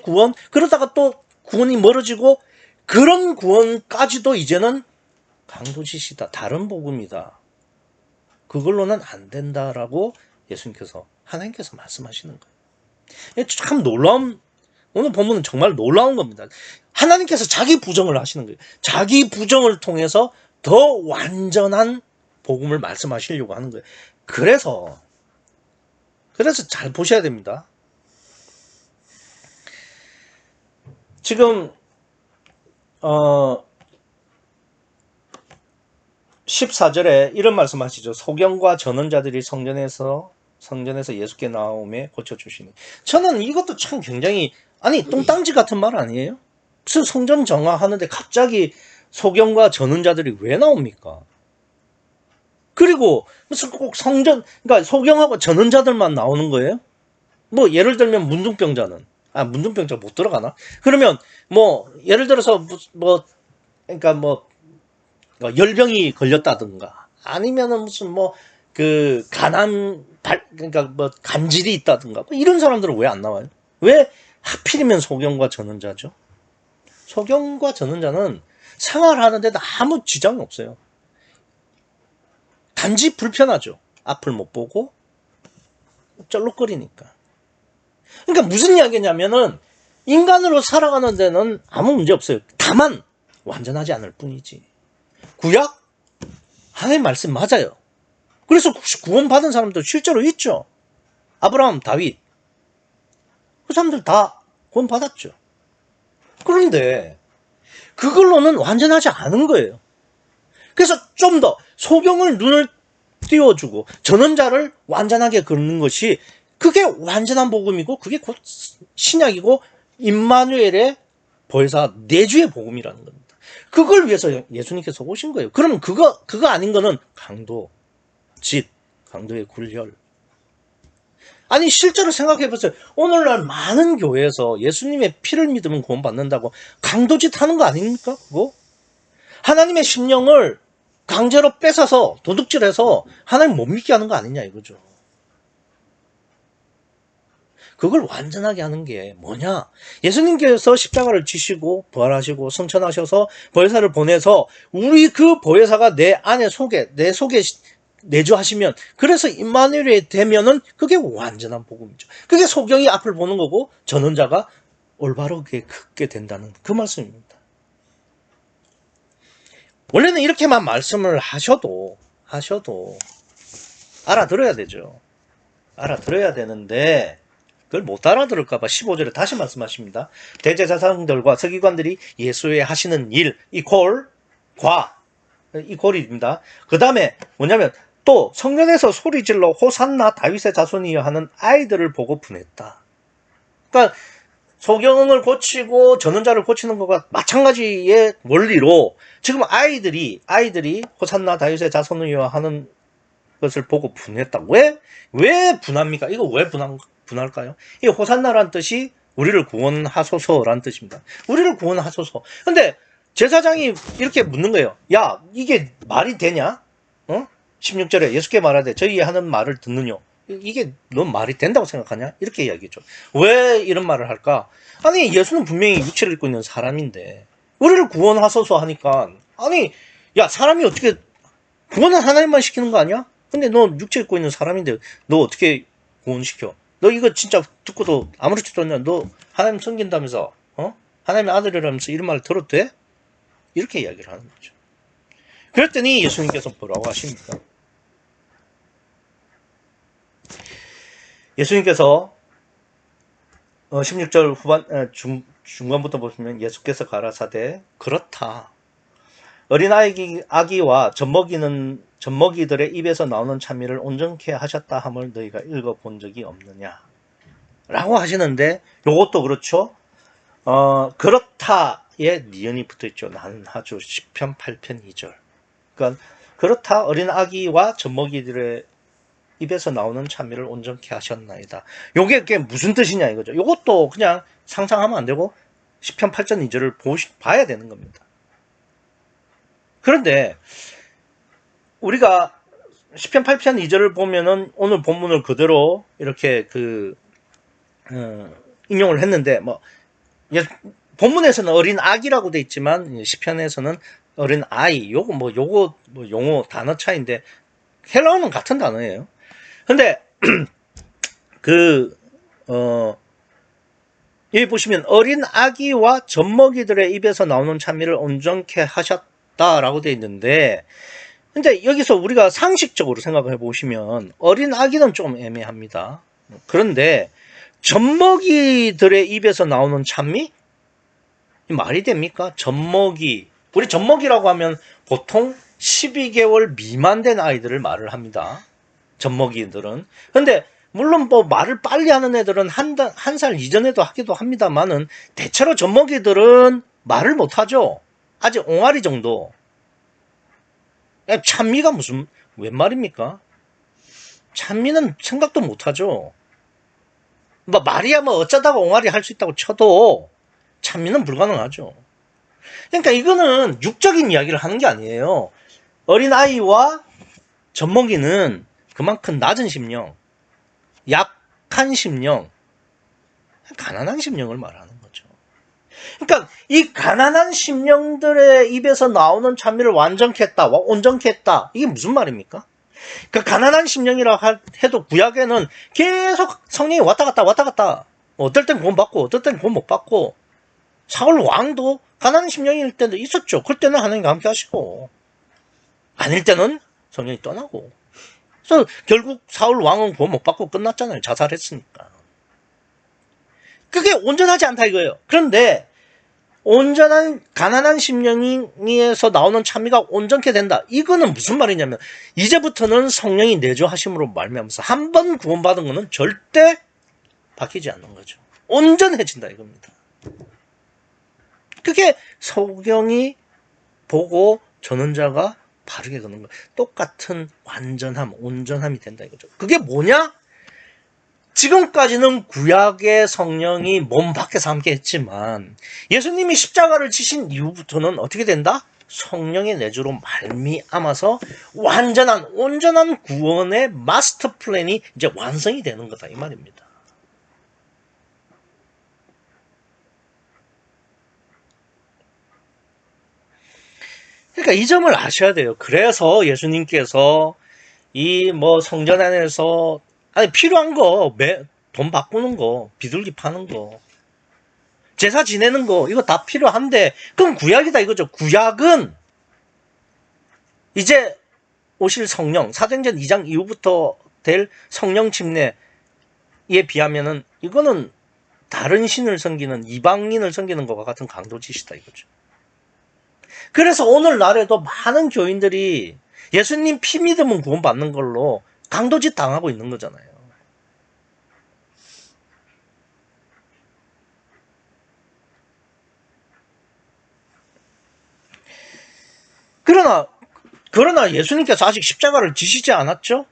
구원, 그러다가 또 구원이 멀어지고 그런 구원까지도 이제는 강도짓이다, 다른 복음이다, 그걸로는 안 된다라고 예수님께서, 하나님께서 말씀하시는 거예요. 참 놀라운, 오늘 본문은 정말 놀라운 겁니다. 하나님께서 자기 부정을 하시는 거예요. 자기 부정을 통해서 더 완전한 복음을 말씀하시려고 하는 거예요. 그래서 잘 보셔야 됩니다. 지금 14절에 이런 말씀하시죠. 소경과 전원자들이 성전에서 예수께 나오매 고쳐주시니. 저는 이것도 참 굉장히, 똥땅지 같은 말 아니에요? 무슨 성전 정화하는데 갑자기 소경과 전원자들이 왜 나옵니까? 그리고 무슨 꼭 그러니까 소경하고 전원자들만 나오는 거예요? 예를 들면 문둥병자는, 문둥병자 못 들어가나? 그러면 예를 들어서 그러니까 열병이 걸렸다든가, 아니면은 무슨 그러니까 간질이 있다든가, 이런 사람들은 왜 안 나와요? 왜 하필이면 소경과 전원자죠? 소경과 전원자는 생활하는데도 아무 지장이 없어요. 단지 불편하죠. 앞을 못 보고 쩔룩거리니까. 그러니까 무슨 이야기냐면은 인간으로 살아가는 데는 아무 문제 없어요. 다만 완전하지 않을 뿐이지. 구약? 하나님 말씀 맞아요. 그래서 구원받은 사람도 실제로 있죠. 아브라함, 다윗. 그 사람들 다 구원받았죠. 그런데 그걸로는 완전하지 않은 거예요. 그래서 좀 더 소경을 눈을 띄워주고 전원자를 완전하게 걷는 것이 그게 완전한 복음이고 그게 곧 신약이고 임마누엘의 보혜사 내주의 복음이라는 겁니다. 그걸 위해서 예수님께서 오신 거예요. 그럼 그거 아닌 거는 강도, 강도의 굴혈. 아니 실제로 생각해 보세요. 오늘날 많은 교회에서 예수님의 피를 믿으면 구원받는다고 강도짓 하는 거 아닙니까? 그거? 하나님의 심령을 강제로 뺏어서 도둑질해서 하나님 못 믿게 하는 거 아니냐 이거죠. 그걸 완전하게 하는 게 뭐냐? 예수님께서 십자가를 지시고 부활하시고 승천하셔서 보혜사를 보내서 우리 그 보혜사가 내 속에 내주하시면 그래서 임마누엘이 되면은 그게 완전한 복음이죠. 그게 소경이 앞을 보는 거고 전원자가 올바르게 걷게 된다는 그 말씀입니다. 원래는 이렇게만 말씀을 하셔도 알아들어야 되죠. 알아들어야 되는데 그걸 못 알아들을까봐 15절에 다시 말씀하십니다. 대제사장들과 서기관들이 예수의 하시는 일 이꼴입니다. 그 다음에 뭐냐면 또 성전에서 소리질러 호산나 다윗의 자손이여 하는 아이들을 보고 분했다. 그러니까 소경을 고치고 전원자를 고치는 것과 마찬가지의 원리로 지금 아이들이 호산나 다윗의 자손이여 하는 것을 보고 분했다. 왜 분합니까? 이거 왜 분할까요? 이 호산나란 뜻이 우리를 구원하소서라는 뜻입니다. 우리를 구원하소서. 근데 제사장이 이렇게 묻는 거예요. 야, 이게 말이 되냐? 16절에 예수께 말하되 저희 하는 말을 듣느뇨. 이게 넌 말이 된다고 생각하냐? 이렇게 이야기죠. 왜 이런 말을 할까? 아니 예수는 분명히 육체를 입고 있는 사람인데 우리를 구원하소서 하니까 아니 야 사람이 어떻게 구원은 하나님만 시키는 거 아니야? 근데 너 육체 입고 있는 사람인데 너 어떻게 구원시켜? 너 이거 진짜 듣고도 아무렇지도 않냐? 너 하나님 섬긴다면서 하나님의 아들이라면서 이런 말 들어도 돼? 이렇게 이야기를 하는 거죠. 그랬더니 예수님께서 뭐라고 하십니까? 예수님께서 16절 중간부터 보시면 예수께서 가라사대 그렇다. 어린아기와 젖먹이들의 입에서 나오는 찬미를 온전케 하셨다 함을 너희가 읽어본 적이 없느냐 라고 하시는데 요것도 그렇죠. 그렇다에 니은이 붙어있죠. 나는 하죠. 10편 8편 2절. 그러니까 그렇다 어린아기와 젖먹이들의 입에서 나오는 찬미를 온전케 하셨나이다. 요게 무슨 뜻이냐 이거죠. 요것도 그냥 상상하면 안 되고 10편 8편 2절을 봐야 되는 겁니다. 그런데 우리가 10편 8편 2절을 보면은 오늘 본문을 그대로 이렇게 인용을 했는데 본문에서는 어린 아기라고 돼 있지만 10편에서는 어린 아이 요거 용어 단어 차이인데 헬라어는 같은 단어예요. 근데 여기 보시면 어린 아기와 젖먹이들의 입에서 나오는 찬미를 온전케 하셨다라고 되어 있는데 근데 여기서 우리가 상식적으로 생각을 해보시면 어린 아기는 좀 애매합니다. 그런데 젖먹이들의 입에서 나오는 찬미? 말이 됩니까? 우리 젖먹이라고 하면 보통 12개월 미만 된 아이들을 말을 합니다. 젖먹이들은. 근데 물론 말을 빨리 하는 애들은 한 살 이전에도 하기도 합니다만은 대체로 젖먹이들은 말을 못하죠. 아직 옹알이 정도. 찬미가 웬 말입니까? 찬미는 생각도 못하죠. 말이야 어쩌다가 옹알이 할 수 있다고 쳐도 찬미는 불가능하죠. 그러니까 이거는 육적인 이야기를 하는 게 아니에요. 어린아이와 젖먹이는 그만큼 낮은 심령, 약한 심령, 가난한 심령을 말하는 거죠. 그러니까 이 가난한 심령들의 입에서 나오는 찬미를 완전케 했다, 온전케 했다. 이게 무슨 말입니까? 그 가난한 심령이라 해도 구약에는 계속 성령이 왔다 갔다. 어떨 땐 구원받고 어떨 땐 구원 못 받고, 사울 왕도 가난한 심령일 때도 있었죠. 그때는 하나님과 함께 하시고, 아닐 때는 성령이 떠나고. 그래서 결국 사울 왕은 구원 못 받고 끝났잖아요. 자살했으니까. 그게 온전하지 않다 이거예요. 그런데 온전한 가난한 심령에서 나오는 참미가 온전케 된다. 이거는 무슨 말이냐면, 이제부터는 성령이 내주하심으로 말미암아서 한 번 구원받은 거는 절대 바뀌지 않는 거죠. 온전해진다 이겁니다. 그게 성경이 보고 전원자가 바르게 걷는 거, 똑같은 완전함, 온전함이 된다 이거죠. 그게 뭐냐? 지금까지는 구약의 성령이 몸 밖에서 함께 했지만, 예수님이 십자가를 지신 이후부터는 어떻게 된다? 성령의 내주로 말미암아서 완전한 온전한 구원의 마스터 플랜이 이제 완성이 되는 거다 이 말입니다. 그러니까 이 점을 아셔야 돼요. 그래서 예수님께서 이 성전 안에서 필요한 거, 돈 바꾸는 거, 비둘기 파는 거, 제사 지내는 거, 이거 다 필요한데, 그럼 구약이다 이거죠. 구약은 이제 오실 성령, 사도행전 2장 이후부터 될 성령 침례에 비하면은 이거는 다른 신을 섬기는, 이방인을 섬기는 것과 같은 강도짓이다 이거죠. 그래서 오늘날에도 많은 교인들이 예수님 피 믿으면 구원받는 걸로 강도짓 당하고 있는 거잖아요. 그러나 예수님께서 아직 십자가를 지시지 않았죠?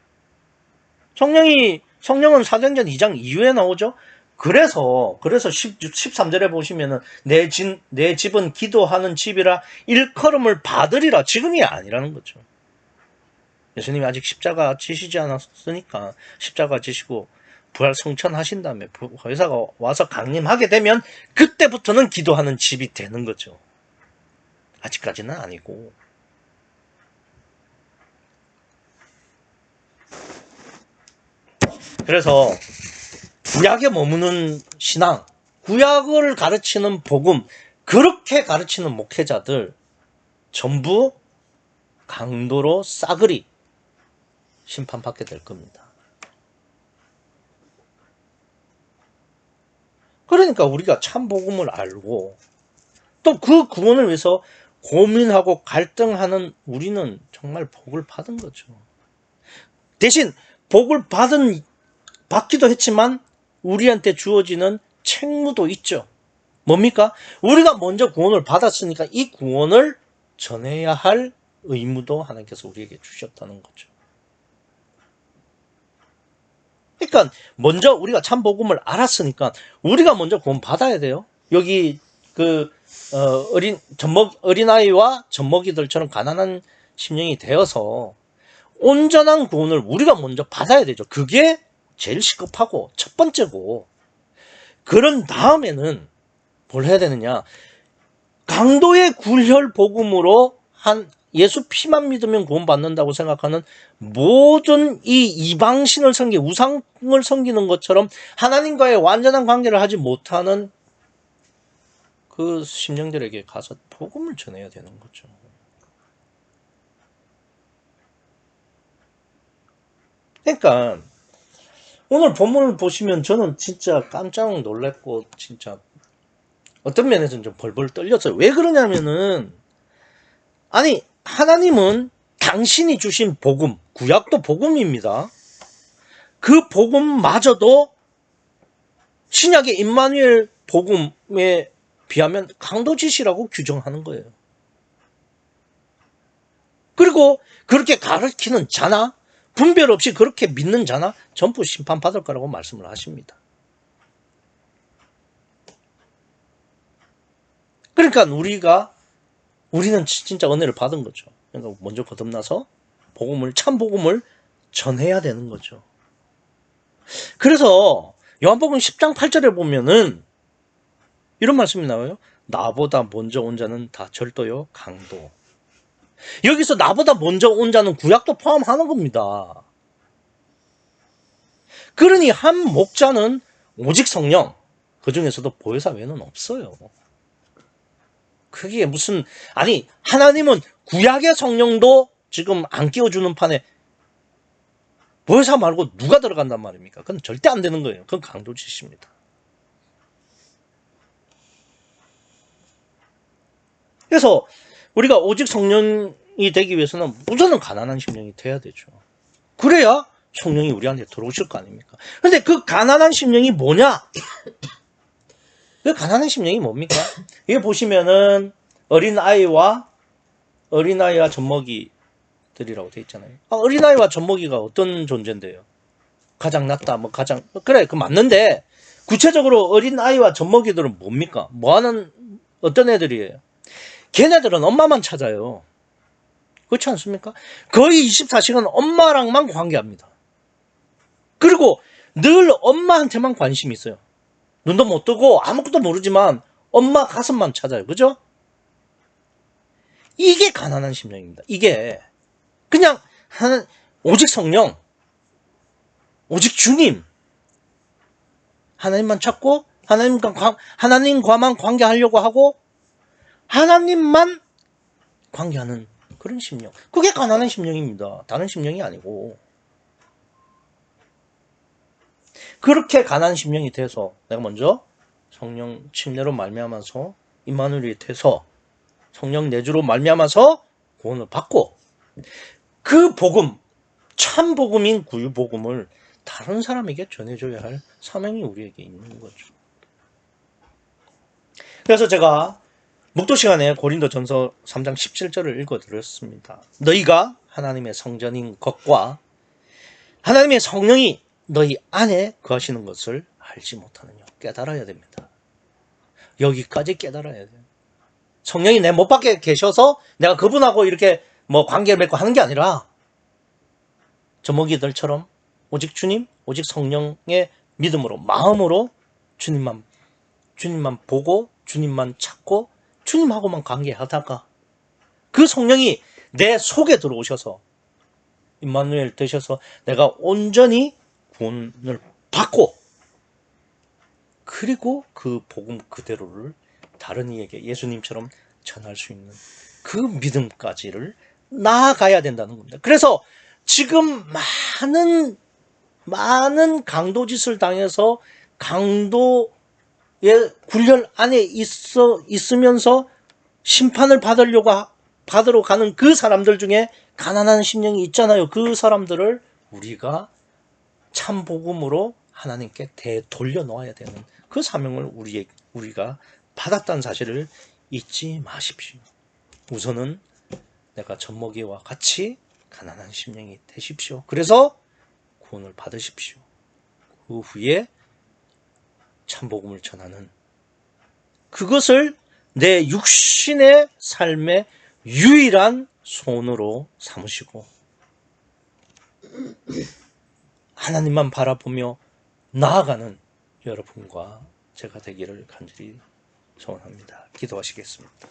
성령은 사도행전 2장 이후에 나오죠? 그래서 13절에 보시면은 내 집은 기도하는 집이라 일컬음을 받으리라. 지금이 아니라는 거죠. 예수님이 아직 십자가 지시지 않았으니까 십자가 지시고 부활 성천하신 다음에 회사가 와서 강림하게 되면 그때부터는 기도하는 집이 되는 거죠. 아직까지는 아니고. 그래서 구약에 머무는 신앙, 구약을 가르치는 복음, 그렇게 가르치는 목회자들 전부 강도로 싸그리 심판받게 될 겁니다. 그러니까 우리가 참 복음을 알고 또 그 구원을 위해서 고민하고 갈등하는 우리는 정말 복을 받은 거죠. 대신 복을 받기도 했지만 우리한테 주어지는 책무도 있죠. 뭡니까? 우리가 먼저 구원을 받았으니까 이 구원을 전해야 할 의무도 하나님께서 우리에게 주셨다는 거죠. 그러니까 먼저 우리가 참 복음을 알았으니까 우리가 먼저 구원 받아야 돼요. 여기 어린아이와 젖먹이들처럼 가난한 심령이 되어서 온전한 구원을 우리가 먼저 받아야 되죠. 그게 제일 시급하고 첫 번째고, 그런 다음에는 뭘 해야 되느냐? 강도의 굴혈 복음으로 한 예수 피만 믿으면 구원받는다고 생각하는 모든 이 이방신을 우상을 섬기는 것처럼 하나님과의 완전한 관계를 하지 못하는 그 심령들에게 가서 복음을 전해야 되는 거죠. 그러니까 오늘 본문을 보시면 저는 진짜 깜짝 놀랐고 진짜 어떤 면에서는 좀 벌벌 떨렸어요. 왜 그러냐면은, 아니 하나님은 당신이 주신 복음, 구약도 복음입니다. 그 복음마저도 신약의 임마누엘 복음에 비하면 강도짓이라고 규정하는 거예요. 그리고 그렇게 가르치는 자나 분별 없이 그렇게 믿는 자나 전부 심판받을 거라고 말씀을 하십니다. 그러니까 우리는 진짜 은혜를 받은 거죠. 그러니까 먼저 거듭나서 참 복음을 전해야 되는 거죠. 그래서 요한복음 10장 8절에 보면은 이런 말씀이 나와요. 나보다 먼저 온 자는 다 절도요 강도. 여기서 나보다 먼저 온 자는 구약도 포함하는 겁니다. 그러니 한 목자는 오직 성령, 그 중에서도 보혜사 외에는 없어요. 그게 무슨, 아니 하나님은 구약의 성령도 지금 안 끼워주는 판에 보혜사 말고 누가 들어간단 말입니까? 그건 절대 안 되는 거예요. 그건 강도짓입니다. 그래서 우리가 오직 성령이 되기 위해서는 우선은 가난한 심령이 돼야 되죠. 그래야 성령이 우리한테 들어오실 거 아닙니까? 근데 그 가난한 심령이 뭐냐? 그 가난한 심령이 뭡니까? 여기 보시면은 어린아이와 젖먹이들이라고 되어 있잖아요. 어린아이와 젖먹이가 어떤 존재인데요? 가장 낫다, 그래, 그 맞는데, 구체적으로 어린아이와 젖먹이들은 뭡니까? 어떤 애들이에요? 걔네들은 엄마만 찾아요. 그렇지 않습니까? 거의 24시간 엄마랑만 관계합니다. 그리고 늘 엄마한테만 관심이 있어요. 눈도 못 뜨고 아무것도 모르지만 엄마 가슴만 찾아요. 그죠? 이게 가난한 심령입니다. 이게 그냥 오직 성령, 오직 주님, 하나님만 찾고 하나님과만 관계하려고 하고 하나님만 관계하는 그런 심령. 그게 가난한 심령입니다. 다른 심령이 아니고. 그렇게 가난한 심령이 돼서 내가 먼저 성령 침례로 말미암아서 임마누엘이 돼서 성령 내주로 말미암아서 구원을 받고 그 복음, 참 복음인 구유 복음을 다른 사람에게 전해줘야 할 사명이 우리에게 있는 거죠. 그래서 제가 묵도 시간에 고린도전서 3장 17절을 읽어드렸습니다. 너희가 하나님의 성전인 것과 하나님의 성령이 너희 안에 거하시는 것을 알지 못하느냐. 깨달아야 됩니다. 여기까지 깨달아야 돼요. 성령이 내 못 밖에 계셔서 내가 그분하고 이렇게 관계를 맺고 하는 게 아니라 젖먹이들처럼 오직 주님, 오직 성령의 믿음으로, 마음으로 주님만 보고 주님만 찾고 주님하고만 관계하다가 그 성령이 내 속에 들어오셔서 임마누엘 되셔서 내가 온전히 구원을 받고 그리고 그 복음 그대로를 다른 이에게 예수님처럼 전할 수 있는 그 믿음까지를 나아가야 된다는 겁니다. 그래서 지금 많은 강도짓을 당해서 강도의 굴열 안에 있으면서 심판을 받으러 가는 그 사람들 중에 가난한 심령이 있잖아요. 그 사람들을 우리가 참 복음으로 하나님께 되돌려놓아야 되는 그 사명을 우리가 받았다는 사실을 잊지 마십시오. 우선은 내가 젖먹이와 같이 가난한 심령이 되십시오. 그래서 구원을 받으십시오. 그 후에 참 복음을 전하는 그것을 내 육신의 삶의 유일한 소원으로 삼으시고 하나님만 바라보며 나아가는 여러분과 제가 되기를 간절히 소원합니다. 기도하시겠습니다.